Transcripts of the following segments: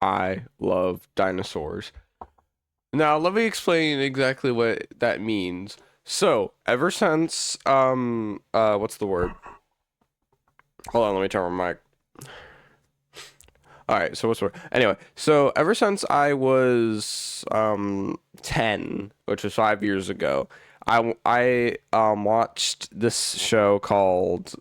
I love dinosaurs. Now, let me explain exactly what that means. So, ever since what's the word? Hold on, let me turn my mic. All right, so what's the word? Anyway, so ever since I was 10, which was 5 years ago, I watched this show called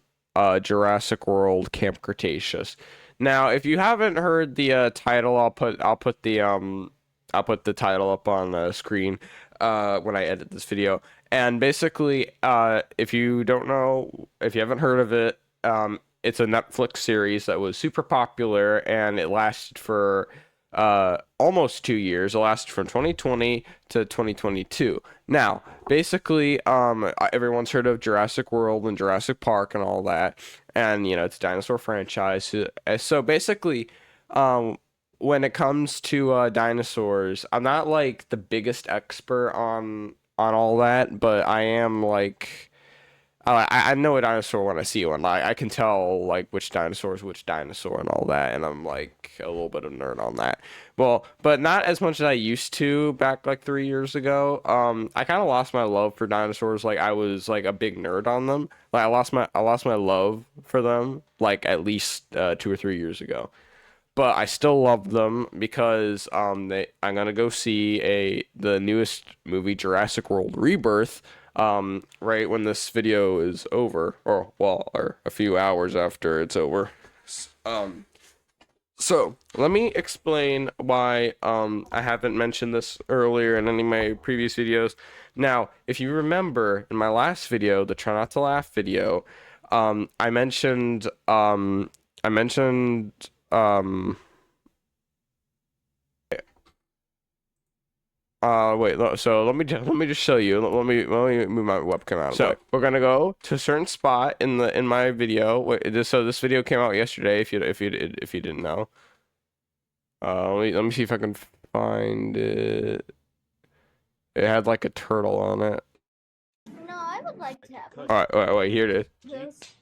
Jurassic World Camp Cretaceous. Now, if you haven't heard the title, I'll put the title up on the screen when I edit this video. And basically, if you don't know, if you haven't heard of it, it's a Netflix series that was super popular and it lasted for almost 2 years. It lasted from 2020 to 2022. Now, basically, everyone's heard of Jurassic World and Jurassic Park and all that, and it's a dinosaur franchise. So basically, um, when it comes to dinosaurs, I'm not like the biggest expert on all that, but I am like I know a dinosaur when I see one. I can tell like which dinosaur is which dinosaur and all that, and I'm like a little bit of a nerd on that. Well, but not as much as I used to back like 3 years ago. I kind of lost my love for dinosaurs. Like I was like a big nerd on them. Like I lost my love for them like at least 2 or 3 years ago. But I still love them because I'm gonna go see the newest movie Jurassic World Rebirth right when this video is over, or a few hours after it's over. Um so let me explain why I haven't mentioned this earlier in any of my previous videos. Now, if you remember in my last video, the try not to laugh video, I mentioned um wait, so let me just show you. Let me move my webcam out of the way. So we're gonna go to a certain spot in my video. So this video came out yesterday. If you didn't know, let me see if I can find it. It had like a turtle on it. No, I would like to have All right, wait, here it is. this.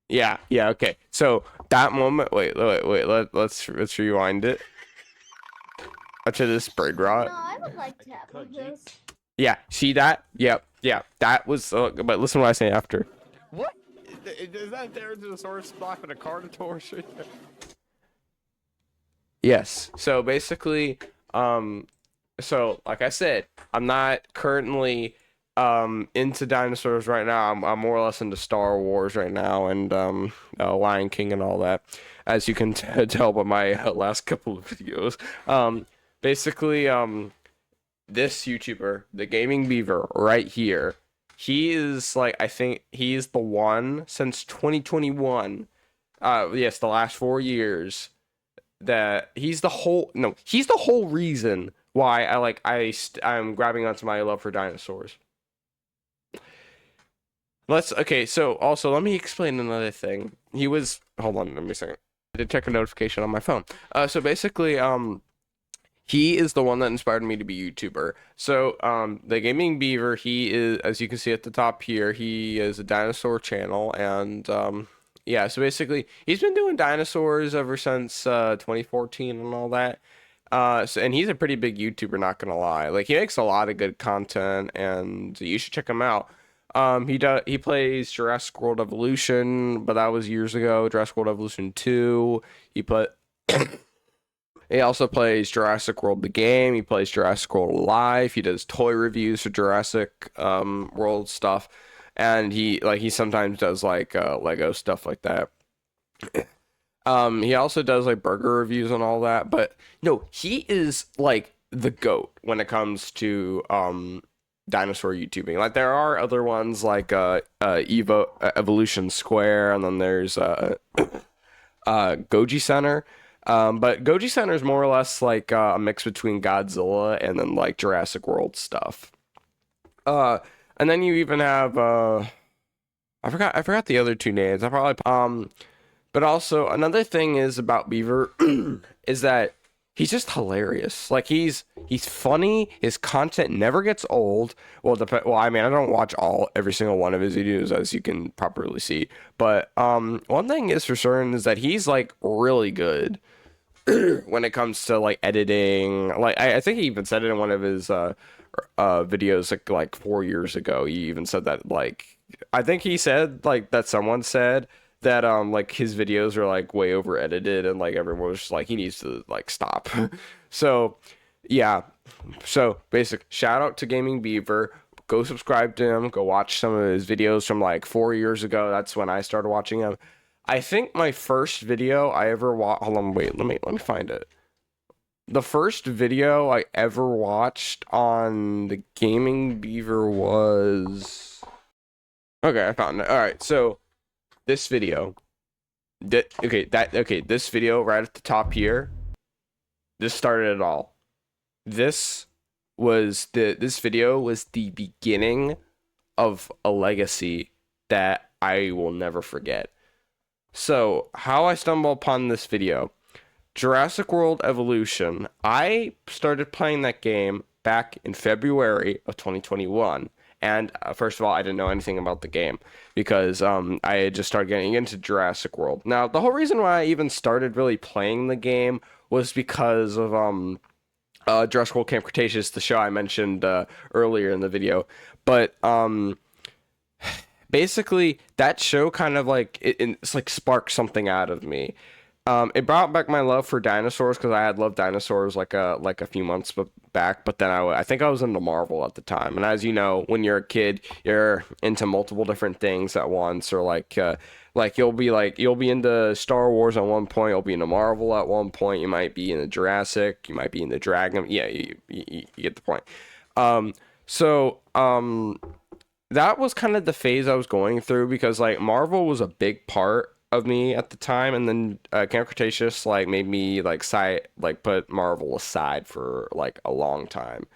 Yeah, okay. So that moment, wait. Let's rewind it up to this bird No, rot. I would like to have this. Yeah, see that? Yep, yeah. That was. But listen to what I say after. What? Is that Pterosaurus blocking a Carnotaurus right there? Yes. So basically, so like I said, I'm not currently into dinosaurs right now. I'm more or less into Star Wars right now and Lion King and all that, as you can tell by my last couple of videos. Basically, this YouTuber, the Gaming Beaver, right here, he is like I think he's the one since 2021. Yes, the last 4 years that he's the whole reason why I'm grabbing onto my love for dinosaurs. Okay, so also let me explain another thing. Hold on, let me a second. I did check a notification on my phone. So basically, he is the one that inspired me to be a YouTuber. So, the Gaming Beaver, he is, as you can see at the top here, he is a dinosaur channel, and yeah. So basically, he's been doing dinosaurs ever since 2014 and all that. And he's a pretty big YouTuber, not gonna lie. Like he makes a lot of good content, and you should check him out. He plays Jurassic World Evolution, but that was years ago. Jurassic World Evolution 2. He put He also plays Jurassic World the game. He plays Jurassic World Live. He does toy reviews for Jurassic World stuff, and he sometimes does like Lego stuff like that. He also does like burger reviews and all that. But no, he is like the GOAT when it comes to dinosaur YouTubing. Like there are other ones like Evolution Square, and then there's Goji Center. But Goji Center is more or less like a mix between Godzilla and then like Jurassic World stuff. And then you even have I forgot the other two names. I probably but also another thing is about Beaver is that he's just hilarious. Like he's funny. His content never gets old. Well, I mean, I don't watch every single one of his videos as you can properly see. But one thing is for certain is that he's like really good. when it comes to like editing. Like I think he even said it in one of his videos like 4 years ago. He even said that like I think he said like that someone said that like his videos are like way over edited and like everyone was just like he needs to like stop. So yeah. So basic shout out to Gaming Beaver. Go subscribe to him. Go watch some of his videos from like 4 years ago. That's when I started watching him. I think my first video I ever watched. Hold on, wait. Let me find it. The first video I ever watched on the Gaming Beaver was. Okay, I found it. All right, so this video. This video right at the top here. This started it all. This video was the beginning of a legacy that I will never forget. So, how I stumbled upon this video, Jurassic World Evolution. I started playing that game back in February of 2021. And first of all, I didn't know anything about the game because I had just started getting into Jurassic World. Now, the whole reason why I even started really playing the game was because of Jurassic World Camp Cretaceous, the show I mentioned earlier in the video. But basically, that show kind of like it's like sparked something out of me. It brought back my love for dinosaurs because I had loved dinosaurs like a few months back. But then I think I was into Marvel at the time, and as you know, when you're a kid, you're into multiple different things at once, or like you'll be into Star Wars at one point, you'll be into Marvel at one point, you might be into Jurassic, you might be into Dragon. Yeah, you get the point. Um, so that was kind of the phase I was going through because like Marvel was a big part of me at the time, and then Camp Cretaceous like made me put Marvel aside for like a long time.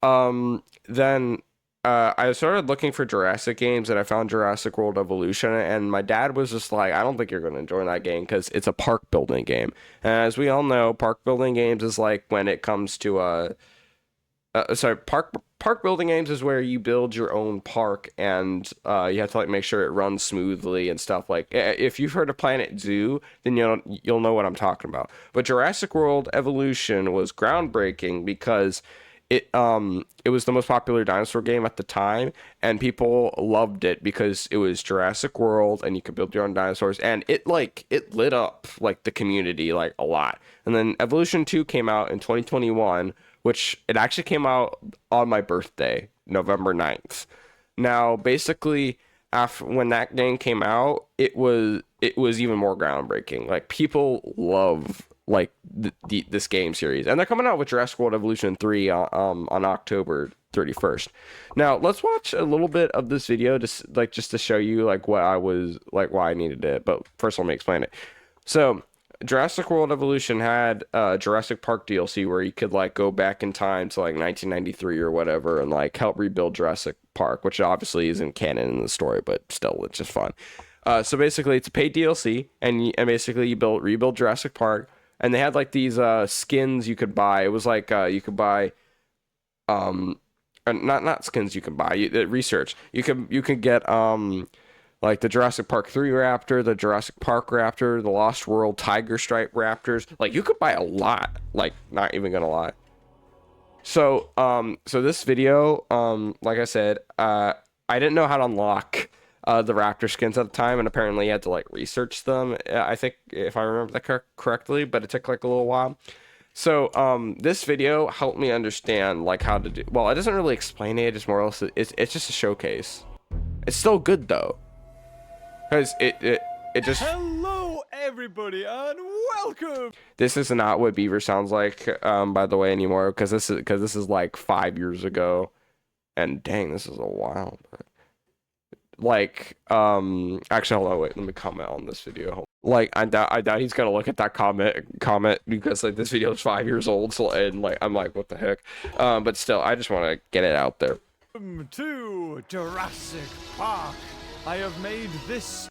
Then I started looking for Jurassic games, and I found Jurassic World Evolution, and my dad was just like, I don't think you're going to enjoy that game because it's a park building game. And as we all know, park building games is like when it comes to park building games is where you build your own park and you have to like make sure it runs smoothly and stuff. Like if you've heard of Planet Zoo, then you'll know what I'm talking about. But Jurassic World Evolution was groundbreaking because it was the most popular dinosaur game at the time, and people loved it because it was Jurassic World and you could build your own dinosaurs, and it lit up like the community like a lot. And then Evolution 2 came out in 2021, which it actually came out on my birthday, November 9th. Now, basically, after when that game came out, it was even more groundbreaking. Like people love like this game series, and they're coming out with Jurassic World Evolution 3 on October 31st. Now, let's watch a little bit of this video just to show you like what I was like why I needed it. But first, let me explain it. So, Jurassic World Evolution had Jurassic Park DLC where you could like go back in time to like 1993 or whatever and like help rebuild Jurassic Park, which obviously isn't canon in the story, but still it's just fun. So basically, it's a paid DLC, and basically you rebuild Jurassic Park, and they had like these skins you could buy. It was like you could buy not skins you can buy. Research you could get like the Jurassic Park 3 Raptor, the Jurassic Park Raptor, the Lost World Tiger Stripe Raptors. Like you could buy a lot. Like not even gonna lie. So so this video, like I said, I didn't know how to unlock the Raptor skins at the time, and apparently you had to like research them. I think if I remember that correctly, but it took like a little while. So this video helped me understand like how to do. Well, it doesn't really explain it. It's more or less it's just a showcase. It's still good though. Because it just. Hello, everybody, and welcome. This is not what Beaver sounds like, by the way, anymore. Because this is like 5 years ago, and dang, this is a while. Like, actually, hold on, wait, let me comment on this video. Like, I doubt he's gonna look at that comment because like this video is 5 years old. So and like I'm like, what the heck? But still, I just want to get it out there. Welcome to Jurassic Park. I have made this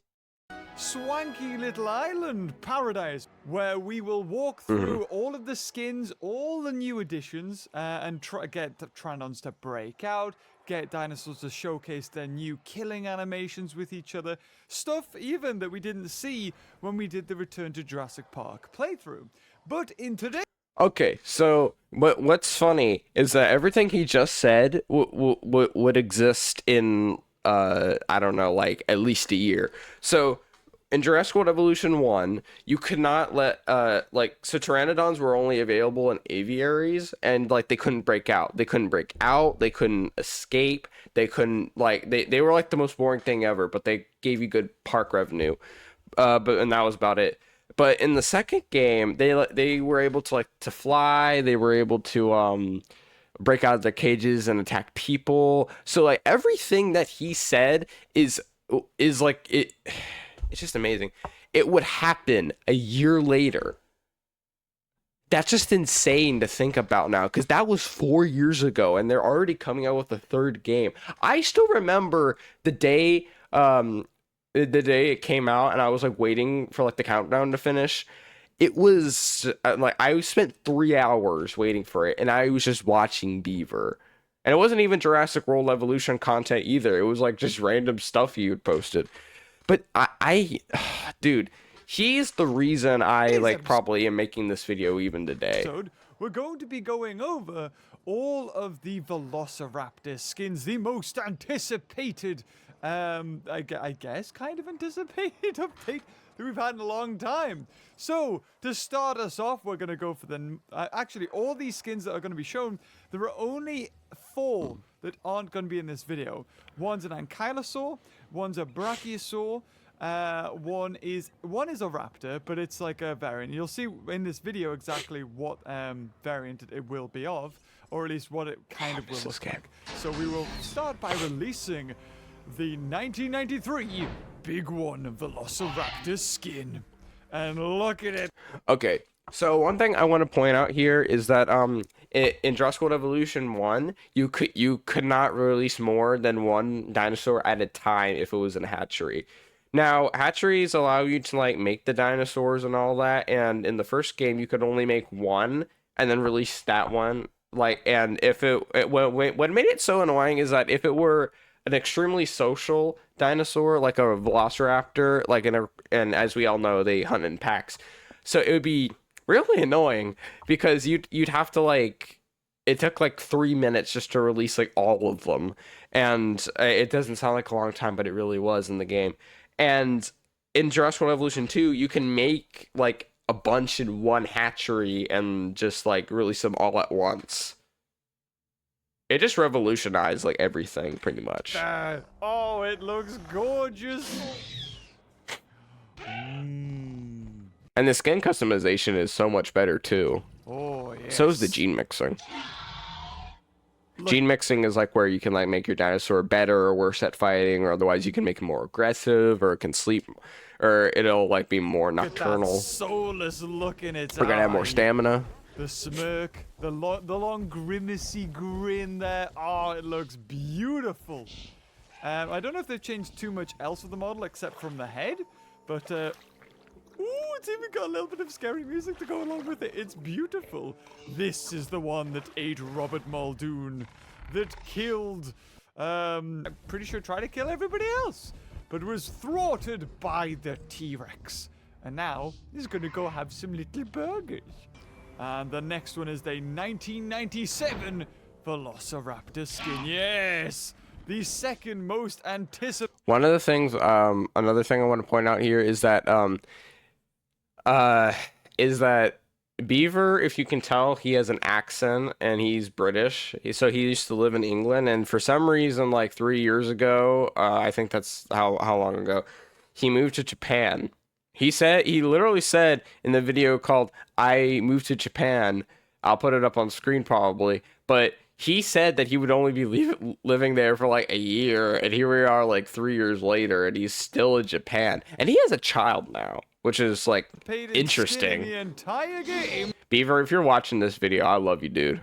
swanky little island paradise where we will walk through all of the skins, all the new additions, and get Pteranodons to break out, get dinosaurs to showcase their new killing animations with each other, stuff even that we didn't see when we did the Return to Jurassic Park playthrough. But in today. Okay, so what's funny is that everything he just said would exist in I don't know, like at least a year. So in Jurassic World Evolution 1, you could not let so pteranodons were only available in aviaries, and like they couldn't break out. They couldn't break out, they couldn't escape, they couldn't like they were like the most boring thing ever, but they gave you good park revenue. And that was about it. But in the second game, they were able to like to fly. They were able to break out of their cages and attack people. So like everything that he said is like it. It's just amazing. It would happen a year later. That's just insane to think about now, because that was 4 years ago, and they're already coming out with a third game. I still remember the day it came out, and I was like waiting for like the countdown to finish. It was like I spent 3 hours waiting for it, and I was just watching Beaver. And it wasn't even Jurassic World Evolution content either. It was like just random stuff you had posted. But dude, he's the reason I like probably am making this video even today. We're going to be going over all of the Velociraptor skins, the most anticipated, I guess, kind of anticipated update that we've had in a long time. So, to start us off, we're going to go for the... actually, all these skins that are going to be shown, there are only 4 that aren't going to be in this video. One's an ankylosaur, one's a brachiosaur, one is a raptor, but it's like a variant. You'll see in this video exactly what variant it will be of, or at least what it kind of will look like. So we will start by releasing the 1993 Big One Velociraptor skin. And look at it. Okay, so one thing I want to point out here is that in Jurassic World Evolution 1, you could not release more than one dinosaur at a time if it was in a hatchery. Now, hatcheries allow you to like make the dinosaurs and all that, and in the first game you could only make one and then release that one. Like, and if what made it so annoying is that if it were an extremely social dinosaur like a velociraptor, like and as we all know, they hunt in packs, so it would be really annoying because you'd have to like, it took like 3 minutes just to release like all of them, and it doesn't sound like a long time, but it really was in the game. And in Jurassic World Evolution 2, you can make like a bunch in one hatchery and just like release them all at once. It just revolutionized like everything pretty much. Oh, it looks gorgeous. And the skin customization is so much better too. Oh, yes. So is the gene mixing. Gene mixing is like where you can like make your dinosaur better or worse at fighting, or otherwise you can make it more aggressive, or it can sleep, or it'll like be more nocturnal. Look at that soulless look in its We're gonna have more stamina. The smirk, the long grimacy grin there. Oh, it looks beautiful. I don't know if they've changed too much else with the model except from the head, but ooh, it's even got a little bit of scary music to go along with it. It's beautiful. This is the one that ate Robert Muldoon, that killed, I'm pretty sure tried to kill everybody else, but was thwarted by the T-Rex. And now he's gonna go have some little burgers. And the next one is the 1997 Velociraptor skin. Yes! The second most anticipated. One of the things, another thing I want to point out here is that, Beaver, if you can tell, he has an accent and he's British. So he used to live in England, and for some reason, like 3 years ago, I think that's how long ago, he moved to Japan. He literally said in the video called "I moved to Japan." I'll put it up on screen probably, but he said that he would only be living there for like a year, and here we are like 3 years later, and he's still in Japan, and he has a child now, which is like interesting. The entire game. Beaver, if you're watching this video, I love you, dude.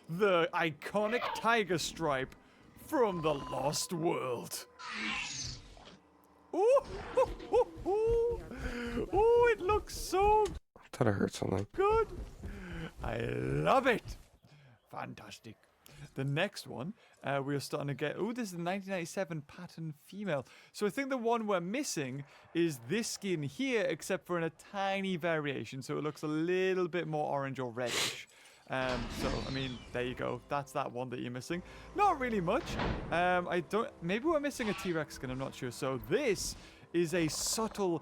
The iconic tiger stripe from the Lost World. Ooh, ooh, ooh, ooh. Ooh, it looks so I thought I heard something. good. I love it. Fantastic. the next one, we're starting to get... Oh, this is the 1997 pattern female. So I think the one we're missing is this skin here, except for in a tiny variation. So it looks a little bit more orange or reddish. So, I mean, there you go. That's that one that you're missing. Not really much. Maybe we're missing a T-Rex skin. I'm not sure. So this is a subtle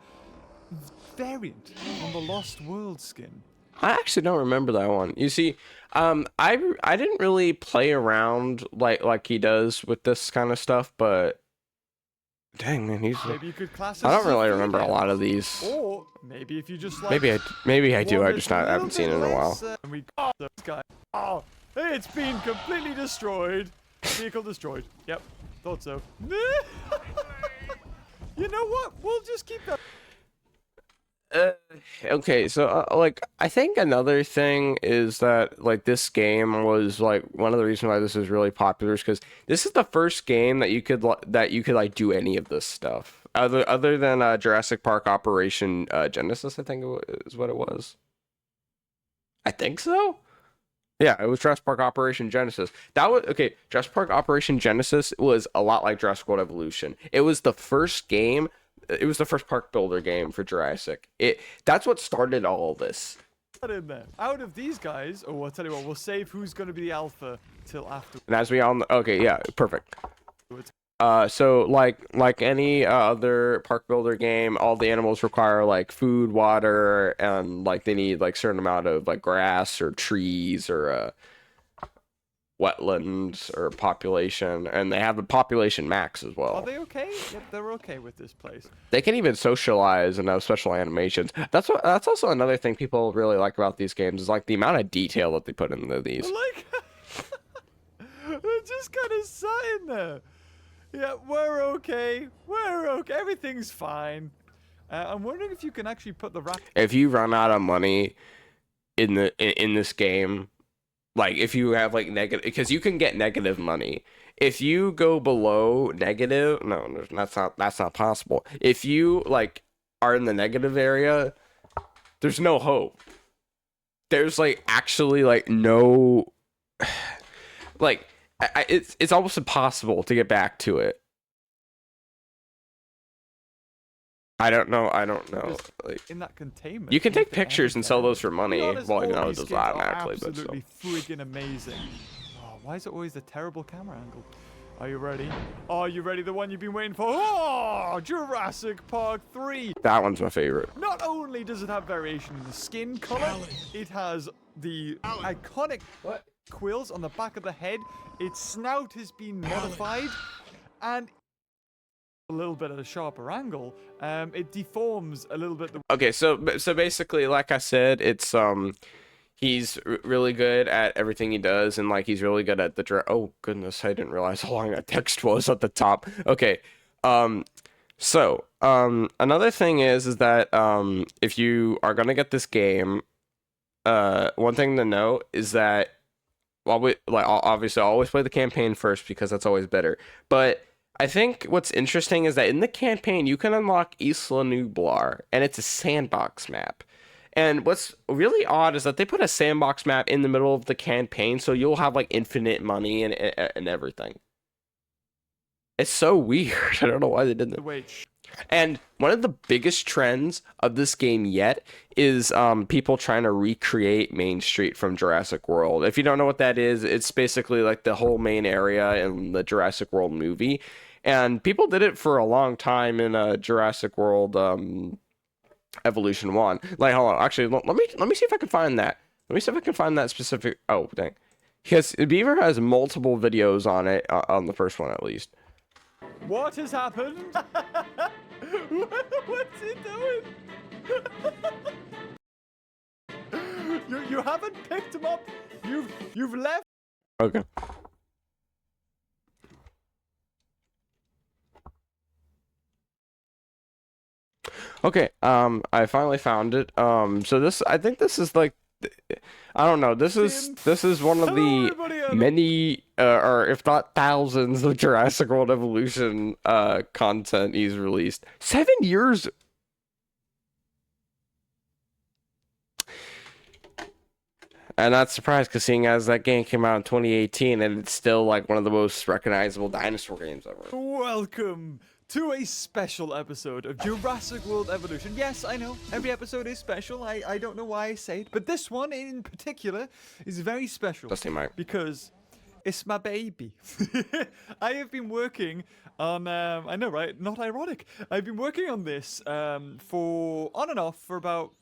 variant on the Lost World skin. I actually don't remember that one. You see, I didn't really play around like he does with this kind of stuff, but dang man, Maybe you could class I this don't as a really remember a female. lot of these. Or maybe if you just like Maybe I do. I wanted just a I little haven't seen it bit in a while. less, and we got this guy. Oh, it's been completely destroyed. Vehicle destroyed. Yep, thought so. You know what? We'll just keep that. Okay, so like I think another thing is that like this game was like one of the reasons why this is really popular is because this is the first game that you could like do any of this stuff other than Jurassic Park Operation Genesis, I think is what it was. I think so. Yeah, it was Jurassic Park Operation Genesis. That was okay. Jurassic Park Operation Genesis was a lot like Jurassic World Evolution. It was the first game. It was the first park builder game for Jurassic. That's what started all of this. In there. Out of these guys, I'll tell you what, we'll save who's going to be the alpha till after. And as we all know, okay, yeah, perfect. So like any other park builder game, all the animals require like food, water, and like they need like certain amount of like grass or trees or wetlands or population, and they have a population max as well. Are they okay? Yep, they're okay with this place. They can even socialize and have special animations. That's also another thing people really like about these games is like the amount of detail that they put into these. Like, they're just kind of sat in there. Yeah, we're okay. We're okay. Everything's fine. I'm wondering if you can actually put the wrap. If you run out of money in this game, like if you have like negative, because you can get negative money. If you go below negative, no, that's not possible. If you like are in the negative area, there's no hope. There's like actually like no, like it's almost impossible to get back to it. I don't know. Like, in that containment. you can take pictures and sell those for money. Honest, Well, you all know, it these does skins are automatically, but still. absolutely friggin' amazing. Oh, why is it always a terrible camera angle? Are you ready? Are you ready? The one you've been waiting for? Oh, Jurassic Park 3. That one's my favorite. Not only does it have variation in the skin color, it has the iconic quills on the back of the head. Its snout has been modified, and a little bit at a sharper angle. It deforms a little bit. Okay, so basically, like I said, it's he's really good at everything he does, and like he's really good at the oh goodness, I didn't realize how long that text was at the top. Okay, so another thing is that if you are gonna get this game, one thing to note is that obviously I'll always play the campaign first because that's always better, but I think what's interesting is that in the campaign you can unlock Isla Nublar, and it's a sandbox map. And what's really odd is that they put a sandbox map in the middle of the campaign, so you'll have like infinite money and everything. It's so weird. I don't know why they did that. And one of the biggest trends of this game yet is people trying to recreate Main Street from Jurassic World. If you don't know what that is, it's basically like the whole main area in the Jurassic World movie. And people did it for a long time in Jurassic World Evolution 1. Like, hold on. Actually, let me see if I can find that. Let me see if I can find that specific... Oh, dang. Because Beaver has multiple videos on it, on the first one at least. What has happened? What's he doing? You haven't picked him up. You've left. Okay. Okay, I finally found it. So I think this is like, I don't know. This is one of the many, or if not thousands, of Jurassic World Evolution content he's released. 7 years. I'm not surprised because seeing as that game came out in 2018 and it's still like one of the most recognizable dinosaur games ever. Welcome to a special episode of Jurassic World Evolution. Yes, I know, every episode is special. I don't know why I say it, but this one in particular is very special. Just Mike. Because it's my baby. I have been working on, I know, right? Not ironic. I've been working on this for on and off for about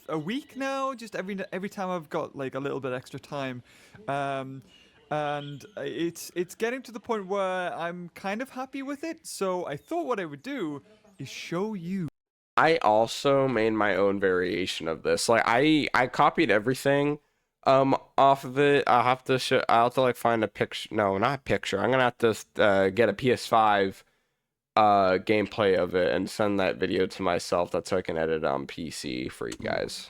a week now. Just every time I've got like a little bit extra time, and it's getting to the point where I'm kind of happy with it. So I thought what I would do is show you. I also made my own variation of this. Like I copied everything off of it. I'll have to like find a picture. No, not a picture. I'm gonna have to get a PS5 gameplay of it and send that video to myself. That's so I can edit on PC for you guys.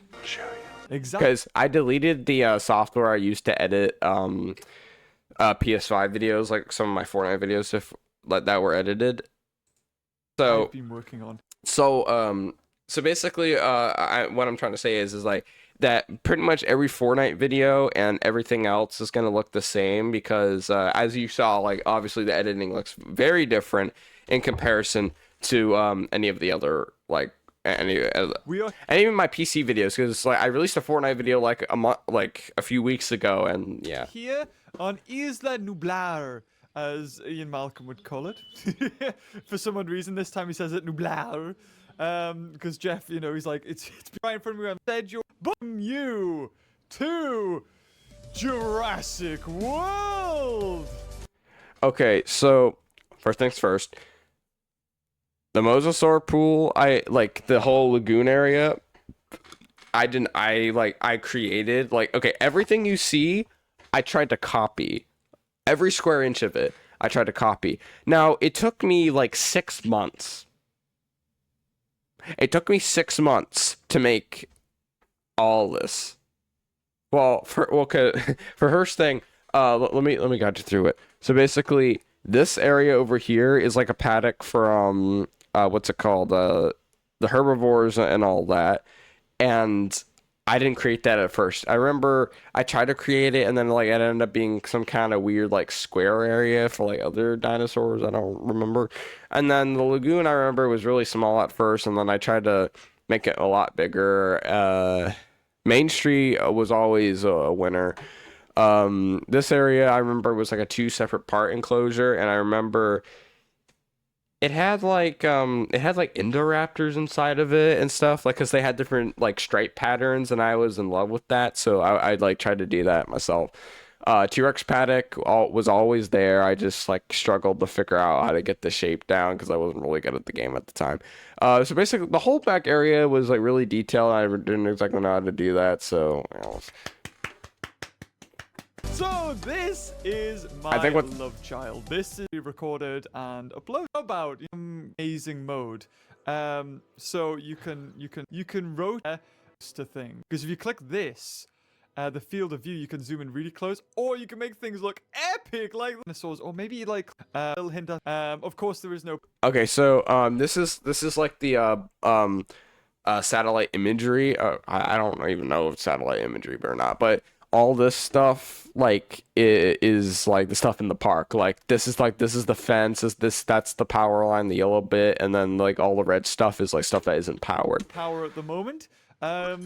Exactly. Because I deleted the software I used to edit PS5 videos, like some of my Fortnite videos, if like that were edited. So I've been working on. So basically, what I'm trying to say is like that pretty much every Fortnite video and everything else is gonna look the same because as you saw, like obviously the editing looks very different in comparison to any of the other and even my PC videos, because like I released a Fortnite video like a few weeks ago, and yeah. Here on Isla Nublar, as Ian Malcolm would call it. For some odd reason, this time he says it Nublar. Because Jeff, you know, he's like, it's right in front of me. I said you to Jurassic World. Okay, so first things first. The mosasaur pool, I like the whole lagoon area. I created like, okay, everything you see, I tried to copy. Every square inch of it, I tried to copy. Now, it took me like 6 months. It took me 6 months to make all this. Well, for first thing, let me guide you through it. So basically, this area over here is like a paddock for what's it called? The herbivores and all that. And I didn't create that at first. I remember I tried to create it, and then like it ended up being some kind of weird like square area for like other dinosaurs. I don't remember. And then the lagoon I remember was really small at first, and then I tried to make it a lot bigger. Main Street was always a winner. This area I remember was like a 2 separate part enclosure, and I remember it had like Indoraptors inside of it and stuff, like because they had different like stripe patterns, and I was in love with that, so I like tried to do that myself. T-Rex paddock was always there. I just like struggled to figure out how to get the shape down because I wasn't really good at the game at the time. So basically the whole back area was like really detailed. I didn't exactly know how to do that, so you know. So this is my love child. This is recorded and uploaded about amazing mode. So you can rotate to thing, because if you click this, the field of view, you can zoom in really close, or you can make things look epic like dinosaurs, or maybe like a little hint. Of course, there is no. Okay, so this is like the satellite imagery. I don't even know if it's satellite imagery or not, but all this stuff like is like the stuff in the park. Like this is the fence, that's the power line, the yellow bit, and then like all the red stuff is like stuff that isn't powered. Power at the moment, because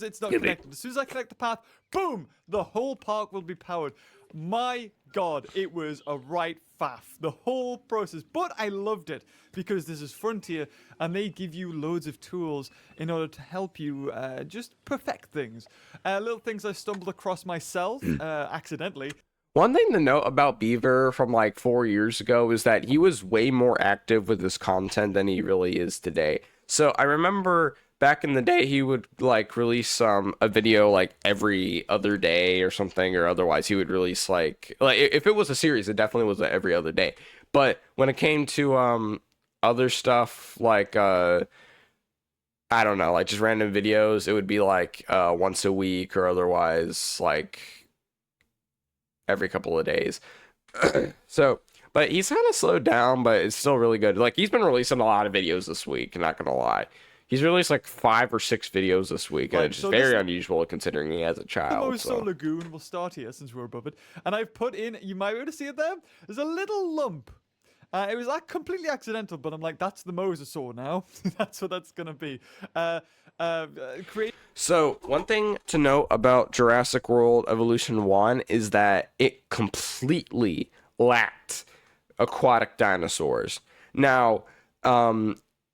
it's not connected. As soon as I connect the path, boom, the whole park will be powered. My God, it was a right faff, the whole process. But I loved it because this is Frontier, and they give you loads of tools in order to help you just perfect things. Little things I stumbled across myself accidentally. One thing to note about Beaver from like 4 years ago is that he was way more active with his content than he really is today. So I remember back in the day, he would like release a video like every other day or something, or otherwise he would release like if it was a series, it definitely was every other day. But when it came to other stuff like I don't know, like just random videos, it would be like once a week, or otherwise like every couple of days. So, but he's kind of slowed down, but it's still really good. Like he's been releasing a lot of videos this week, not gonna lie. He's released like 5 or 6 videos this week, and Right, it's just so very this- unusual considering he has a The child. Moso So. Lagoon will start here since we're above it. And I've put in, you might be able to see it there. There's a little lump. It was like completely accidental, but I'm like, that's the mosasaur now. That's what that's gonna be. Create. So, one thing to note about Jurassic World Evolution 1 is that it completely lacked aquatic dinosaurs. Now,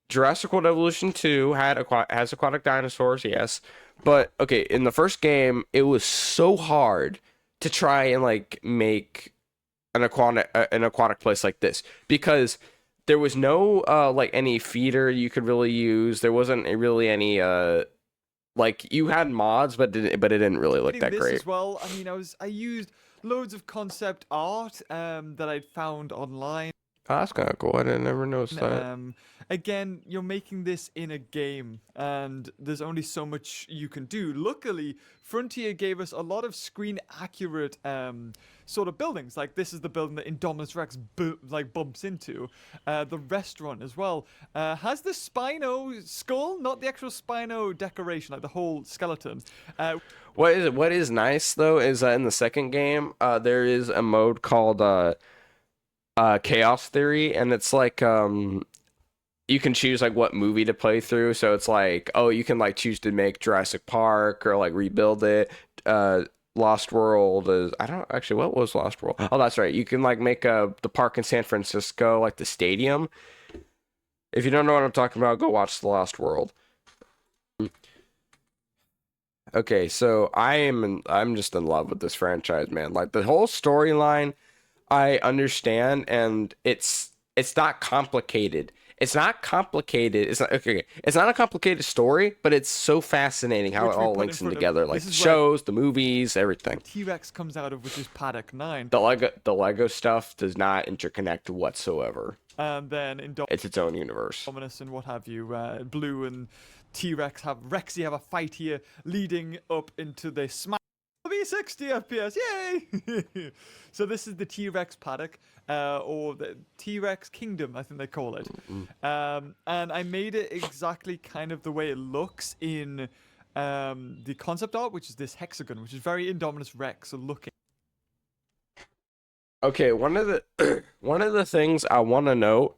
Jurassic World Evolution 2 has aquatic dinosaurs, yes. But, okay, in the first game, it was so hard to try and, like, make an aquatic place like this because there was no, like, any feeder you could really use. There wasn't really any, like you had mods, but it didn't really look that this great. as well. I mean, I used loads of concept art that I'd found online. Oh, that's kind of cool. I didn't ever notice that. Again, you're making this in a game, and there's only so much you can do. Luckily, Frontier gave us a lot of screen accurate sort of buildings. Like this is the building that Indominus Rex bumps into. The restaurant as well has the Spino skull, not the actual Spino decoration, like the whole skeleton. What is nice though is that in the second game, there is a mode called Chaos Theory, and it's like you can choose like what movie to play through. So it's like, oh, you can like choose to make Jurassic Park or like rebuild it. Lost World is, I don't actually, what was Lost World? Oh, that's right. You can like make the park in San Francisco like the stadium. If you don't know what I'm talking about, go watch The Lost World. Okay, so I'm just in love with this franchise, man. Like the whole storyline, I understand, and it's not complicated. It's not complicated. It's not okay. It's not a complicated story, but it's so fascinating how Which it we all put links in in front of- together, like this the is where- shows, the movies, everything. T-Rex comes out of, which is paddock 9. The Lego stuff does not interconnect whatsoever. And then It's its own universe. Indominus and what have you, Blue and T-Rex Rexy have a fight here, leading up into the smash. Be 60 FPS, yay! So this is the T-Rex paddock, or the T-Rex Kingdom, I think they call it. And I made it exactly kind of the way it looks in the concept art, which is this hexagon, which is very Indominus Rex looking. Okay, one of the things I want to note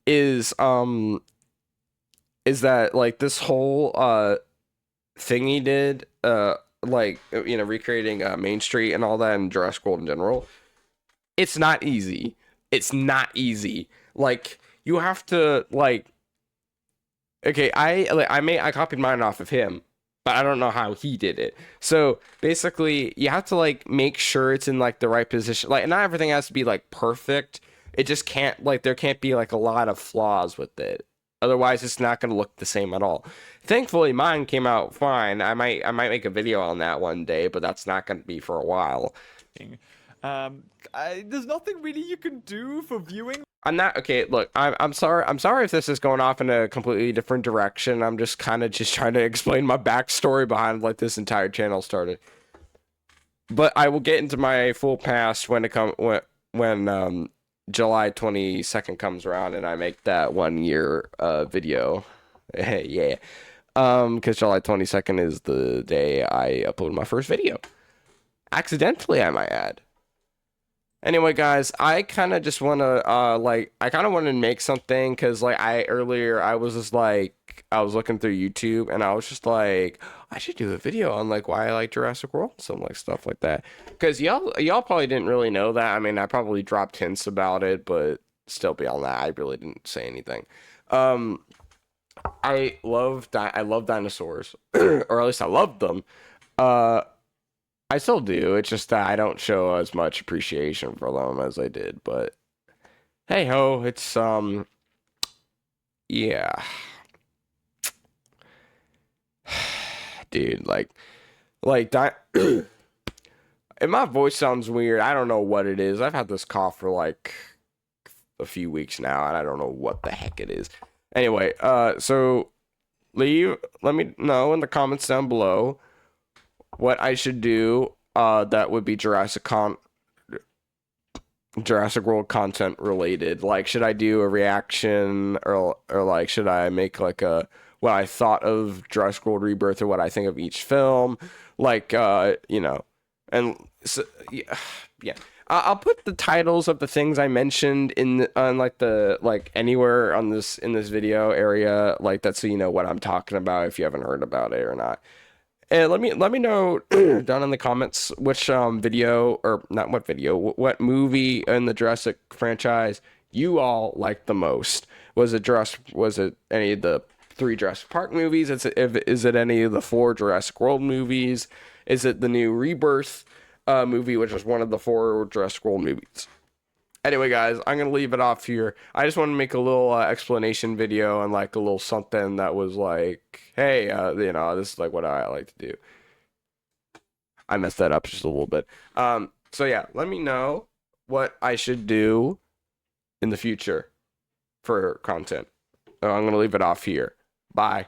is that like this whole thing he did like recreating Main Street and all that in Jurassic World in general, it's not easy. It's not easy. Like you have to like okay, I copied mine off of him, but I don't know how he did it. So basically, you have to like make sure it's in like the right position. Like not everything has to be like perfect. It just can't like there can't be like a lot of flaws with it. Otherwise, it's not going to look the same at all. Thankfully, mine came out fine. I might make a video on that one day, but that's not going to be for a while. There's nothing really you can do for viewing. I'm not okay. Look, I'm sorry. I'm sorry if this is going off in a completely different direction. I'm just kind of just trying to explain my backstory behind like this entire channel started. But I will get into my full past when when July 22nd comes around and I make that 1 year video. Yeah. Because July 22nd is the day I upload my first video. Accidentally, I might add. Anyway, guys, I kind of just want to, I kind of want to make something because, like, I was just, like, I was looking through YouTube and I was just, like, I should do a video on, like, why I like Jurassic World and some, like, stuff like that. Because y'all probably didn't really know that. I mean, I probably dropped hints about it, but still beyond that, I really didn't say anything. I love dinosaurs, or at least I loved them. I still do. It's just that I don't show as much appreciation for them as I did. But hey ho, it's yeah, dude. If my voice sounds weird, I don't know what it is. I've had this cough for like a few weeks now, and I don't know what the heck it is. Anyway, so let me know in the comments down below what I should do that would be Jurassic World content related. Like, should I do a reaction or like should I make like a what I thought of Jurassic World Rebirth or what I think of each film, like and so, yeah, yeah. I'll put the titles of the things I mentioned on like the like anywhere on this in this video area, like that, so you know what I'm talking about if you haven't heard about it or not. And let me know down in the comments which video, or not what video, what movie in the Jurassic franchise you all liked the most. Was it any of the 3 Jurassic Park movies? Is it any of the 4 Jurassic World movies? Is it the new Rebirth movie, which is one of the 4 Jurassic World movies? Anyway, guys, I'm gonna leave it off here. I just want to make a little explanation video and like a little something that was like, hey, this is like what I like to do. I messed that up just a little bit. So yeah, let me know what I should do in the future for content. So I'm gonna leave it off here. Bye.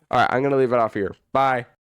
All right, I'm gonna leave it off here. Bye.